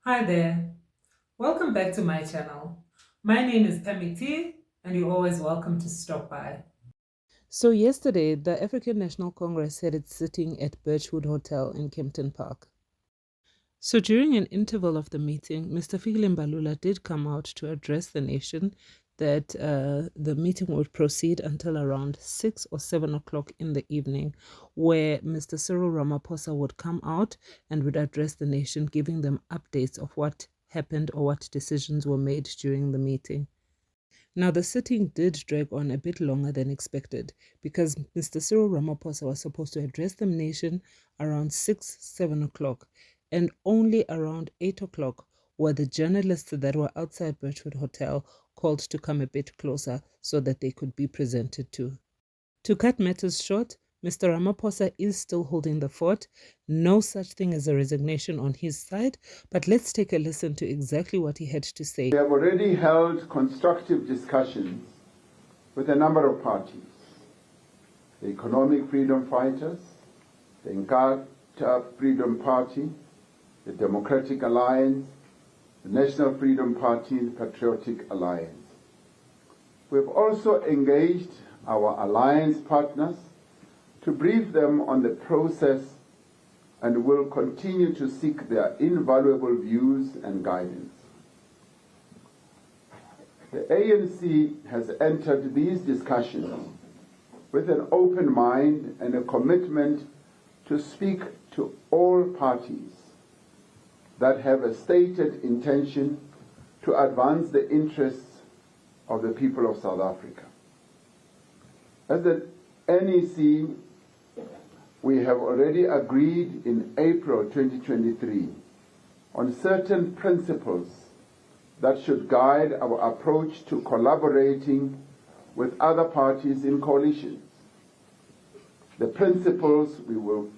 Hi there. Welcome back to my channel. My name is Pamiti, and you're always welcome to stop by. So yesterday, the African National Congress had its sitting at Birchwood Hotel in Kempton Park. So during an interval of the meeting, Mr. Fikile Mbalula did come out to address the nation that the meeting would proceed until around 6 or 7 o'clock in the evening, where Mr. Cyril Ramaphosa would come out and would address the nation, giving them updates of what happened or what decisions were made during the meeting. Now, the sitting did drag on a bit longer than expected because Mr. Cyril Ramaphosa was supposed to address the nation around 6, 7 o'clock, and only around 8 o'clock were the journalists that were outside Birchwood Hotel called to come a bit closer so that they could be presented to. To cut matters short, Mr. Ramaphosa is still holding the fort. No such thing as a resignation on his side, but let's take a listen to exactly what he had to say. We have already held constructive discussions with a number of parties, the Economic Freedom Fighters, the Inkatha Freedom Party, the Democratic Alliance, the National Freedom Party, and the Patriotic Alliance. We have also engaged our alliance partners to brief them on the process and will continue to seek their invaluable views and guidance. The ANC has entered these discussions with an open mind and a commitment to speak to all parties that have a stated intention to advance the interests of the people of South Africa. As the NEC, we have already agreed in April 2023 on certain principles that should guide our approach to collaborating with other parties in coalitions. The principles we will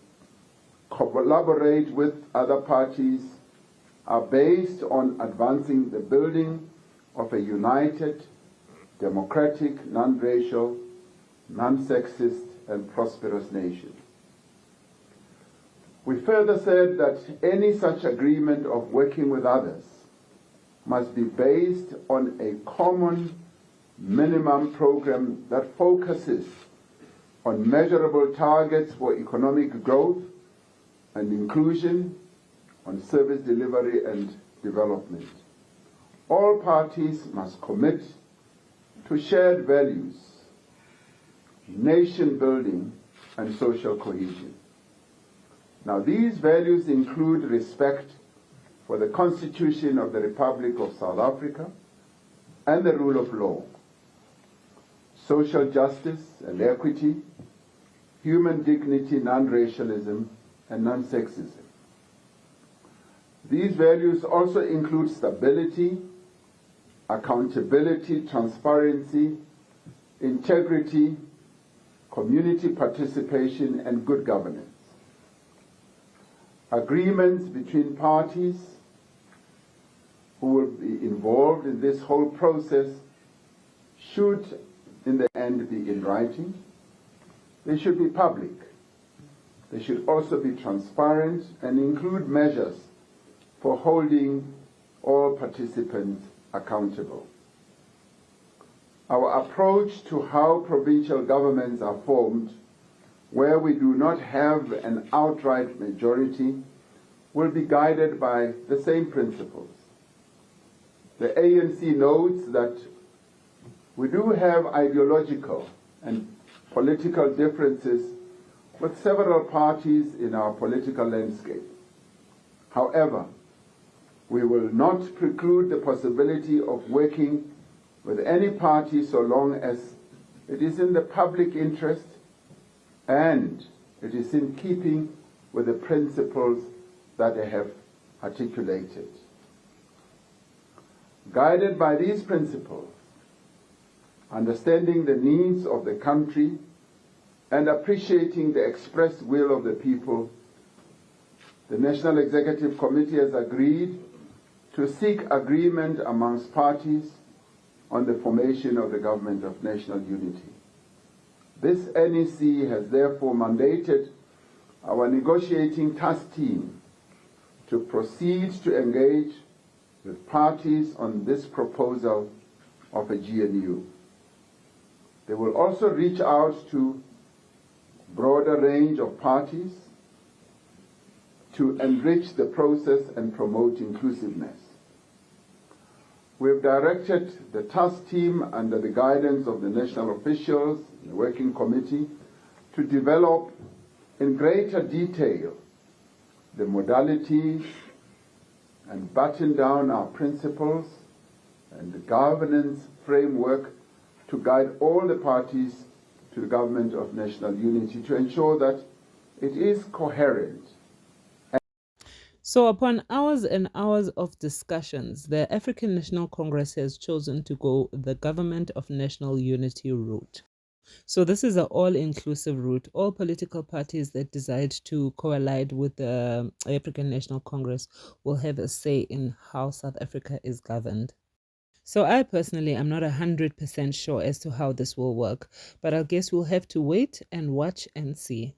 collaborate with other parties are based on advancing the building of a united, democratic, non-racial, non-sexist, and prosperous nation. We further said that any such agreement of working with others must be based on a common minimum program that focuses on measurable targets for economic growth and inclusion, on service delivery and development. All parties must commit to shared values, nation building, and social cohesion. Now, these values include respect for the Constitution of the Republic of South Africa and the rule of law, social justice and equity, human dignity, non-racialism, and non-sexism. These values also include stability, accountability, transparency, integrity, community participation, and good governance. Agreements between parties who will be involved in this whole process should, in the end, be in writing. They should be public. They should also be transparent and include measures for holding all participants accountable. Our approach to how provincial governments are formed, where we do not have an outright majority, will be guided by the same principles. The ANC notes that we do have ideological and political differences with several parties in our political landscape. However, we will not preclude the possibility of working with any party so long as it is in the public interest and it is in keeping with the principles that I have articulated. Guided by these principles, understanding the needs of the country and appreciating the expressed will of the people, the National Executive Committee has agreed to seek agreement amongst parties on the formation of the Government of National Unity. This NEC has therefore mandated our negotiating task team to proceed to engage with parties on this proposal of a GNU. They will also reach out to a broader range of parties to enrich the process and promote inclusiveness. We've directed the task team under the guidance of the national officials, the working committee, to develop in greater detail the modalities and button down our principles and the governance framework to guide all the parties to the government of national unity to ensure that it is coherent. So upon hours and hours of discussions, the African National Congress has chosen to go the Government of National Unity route. So this is an all-inclusive route. All political parties that decide to coalesce with the African National Congress will have a say in how South Africa is governed. So I personally am not 100% sure as to how this will work, but I guess we'll have to wait and watch and see.